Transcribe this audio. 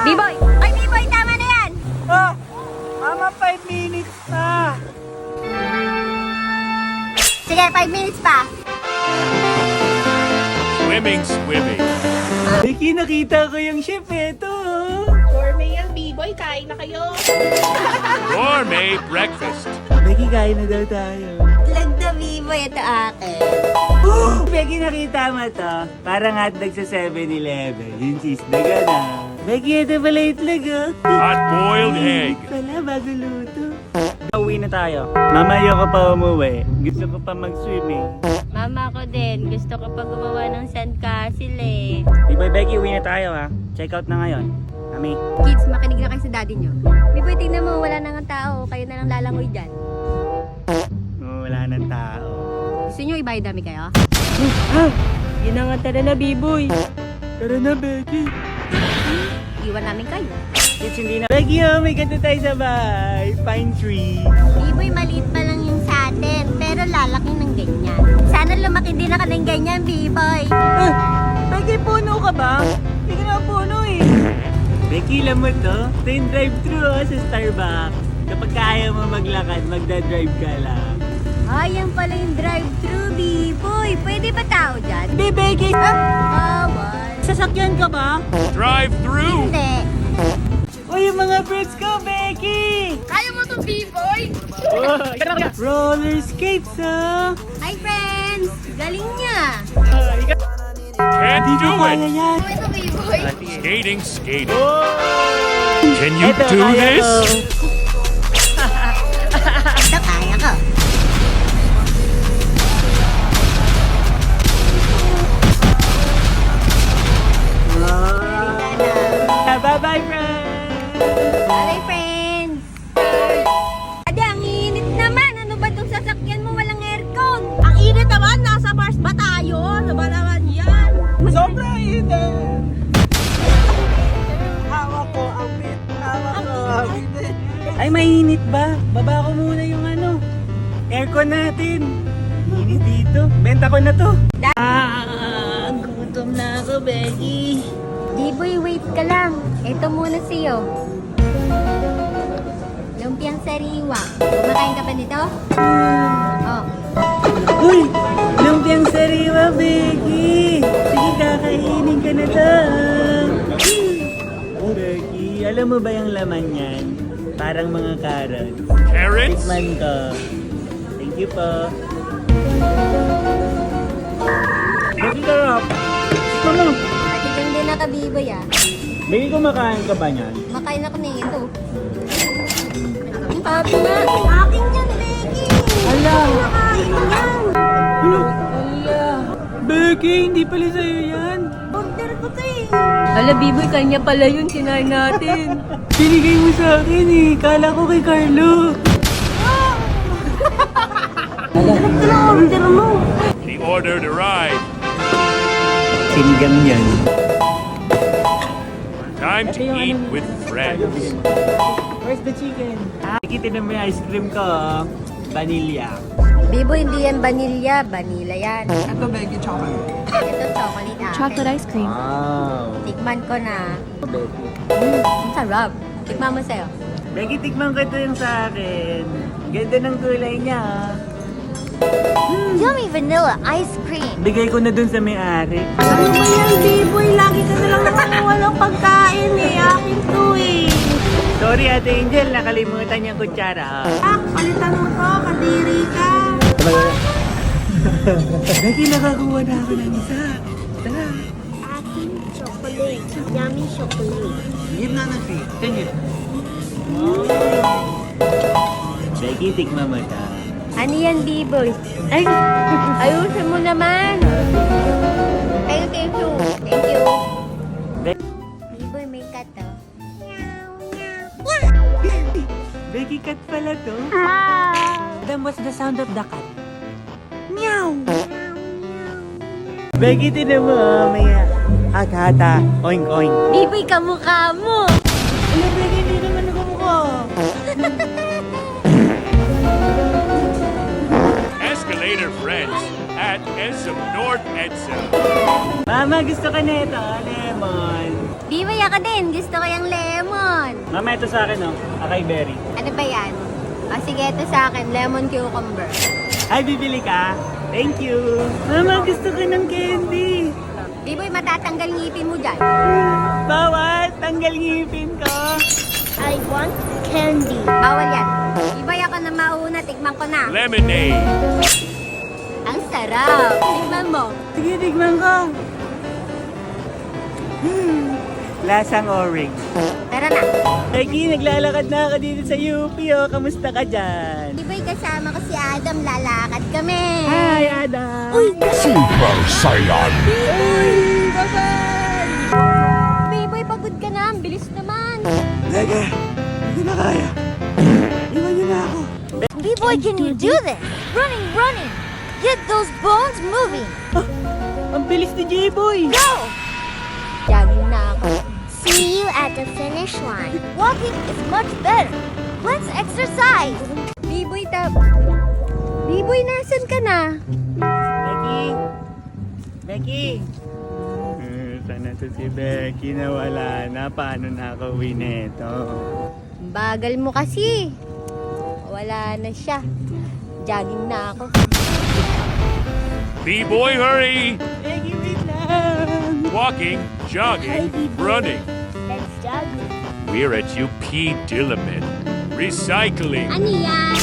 B-boy! Ay, B-boy, tama na yan! Ah! Mama, 5 minutes na! Sige, 5 minutes pa. Swimming, swimming. Becky, nakita ko yung chef. Ito. Gourmet yan, B-boy. Kain na kayo. Gourmet breakfast. Becky, kain na daw tayo. Lag na, B-boy. Ito akin. Becky, nakita mo to? Parang hotdog sa 7-Eleven. Yung cheese na gana. Becky, ito pala itlog, oh. Hot-boiled egg. Pala, bago luto. Uwi na tayo. Mama, ayoko pa umuwi. Gusto ko pa mag-swim eh. Mama ko din. Gusto ko pa gumawa ng sandcastle eh. B-boy, Becky, uwi na tayo ha. Check out na ngayon. Mami. Kids, makinig na kayo sa daddy nyo. B-boy, tingnan mo. Wala na nga tao. Kayo na lang lalangoy dyan. Wala ng tao. Gusto nyo ibayad dami kayo? Yun na nga, tara na, B-boy. Tara na, Becky. Iwan namin kayo. Kids, hindi na. Becky, oh, may ganda tayo sa bahay. Pine tree. B-boy, maliit pa lang yung sa atin. Pero lalaki ng ganyan. Sana lumaki din ako ng ganyan, B-boy. Becky, puno ka ba? Hindi ka na puno eh. Becky, alam mo to? Ito yung drive-thru sa Starbucks. Kapag kaya mo maglakad, magda-drive ka lang. Ayan pala yung drive-thru, B-boy. Pwede ba tao dyan? Hindi, Becky! Bawal. Sasakyan ka ba? Drive-through. Hindi. O yung mga birds ko, Becky! Kaya mo to, B-boy? Roller skates, ha? Hi, friends! Galing niya. Can't Hindi ko do kaya it. yan. Ito, B-boy. Skating, skating. Oh! Can you Eto, do kaya this? ko. Ito, kaya ko. Bye-bye, friends! Hi, friends! Ade, ang init naman. Ano ba itong sasakyan mo? Walang aircon. Ang init naman, nasa Mars ba tayo? Ano ba naman yan? Sobrang init! Hawak ko ang bit. Hawak ko ang bit. Ay, mainit ba? Baba ko muna yung aircon natin. Init dito. Benta ko na to. Gutom na ako, Becky. D-boy, wait ka lang. Ito muna sa'yo. Lumpiang sariwa. Kumakain ka ba nito? Oh. Uy! Lumpiang sariwa, Becky! Sige, kakainin ka na to. Becky, alam mo ba yung laman yan? Parang mga carrots. Carrots. Tikman ko. Thank you po. Becky, sarap. Ito mo. Patikim din na ka, B-boy ah. Becky, kumakain ka ba niyan? Makain ako nito. Ang papi na. Akin yan, Becky! Hala! Makain yan! Hala! Becky, hindi pala sa'yo yan. Order ko to eh. Hala, B-boy, kanya pala yun. Kinain natin. Binigay mo sa akin eh. Kala ko kay Carlo. Order mo. The ordered arrived. Sinigang yan. Time to eat with friends. Where's the chicken? Nakikita mo yung ice cream ko. Vanilla. B-boy, hindi yan vanilla. Vanilla yan. Ito, Becky, chocolate. Ito, chocolate akin. Chocolate ice cream. Wow. Tikman ko na. Becky. Ang sarap. Tikman mo sa'yo. Becky, tikman ko ito yung sa akin. Ganda ng kulay niya. ah. Yummy vanilla ice cream. Bigay ko na dun sa may-ari. Ano ba yan, B-boy? Lagi ka na lang naman walang pagkain eh. Akin to eh. Sorry, Ate Angel. Nakalimutan yung kutsara. Palitan mo to. Kadiri ka. Becky, nakakuha na ako ng isa. Tara. Akin chocolate. Yummy chocolate. Give na si. Tingin. Becky, tikma mo ta. Ano yan, B-boy? Ay, ayusin mo naman. Ay, thank you. Thank you. B-boy, may cat to. Becky, cat pala to. Then what's the sound of the cat? Meow! Becky, tinan mo, may hata. Oink, oink. B-boy, kamukha mo. Ano, Becky, hindi naman nakamukha. Escalator friends at ESM North EDSA. Mama, gusto ka nito, lemon. B-boy ako din. Gusto ko yung lemon. Mama, ito sa akin, oh. Akay berry. Ano ba yan? O sige, ito sa akin. Lemon cucumber. Ay, bibili ka? Thank you. Mama, gusto ko ng candy. B-boy, matatanggal ngipin mo dyan. Bawal, tanggal ngipin ko. I want candy. Bawal yan. B-boy, ako na mauna. Tikman ko na. Lemonade. Ang sarap. Tikman mo. Sige, tigman ko. Lasang orange. Tara na. Becky, naglalakad na ako dito sa UP, oh. Kamusta ka dyan? B-boy, kasama ko si Adam. Lalakad kami. Hi, Adam. Super Saiyan. B-boy, pagod ka na. Ang bilis naman. Lega, hindi na kaya. Iwan niyo na ako. B-boy, can you do this? Running, running. Get those bones moving. Ang bilis ni J-Boy. Go! Jogging na ako. See you at the finish line. Walking is much better. Let's exercise. B-boy, B-boy, nasan ka na? Becky! Becky! Sana to si Becky na wala na. Paano na ako uwi neto? Bagal mo kasi. Wala na siya. Jogging na ako. B-boy, hurry. Becky, wait lang! Walking, jogging, running. Let's jog. We're at UP Diliman. Recycling. Ano yan?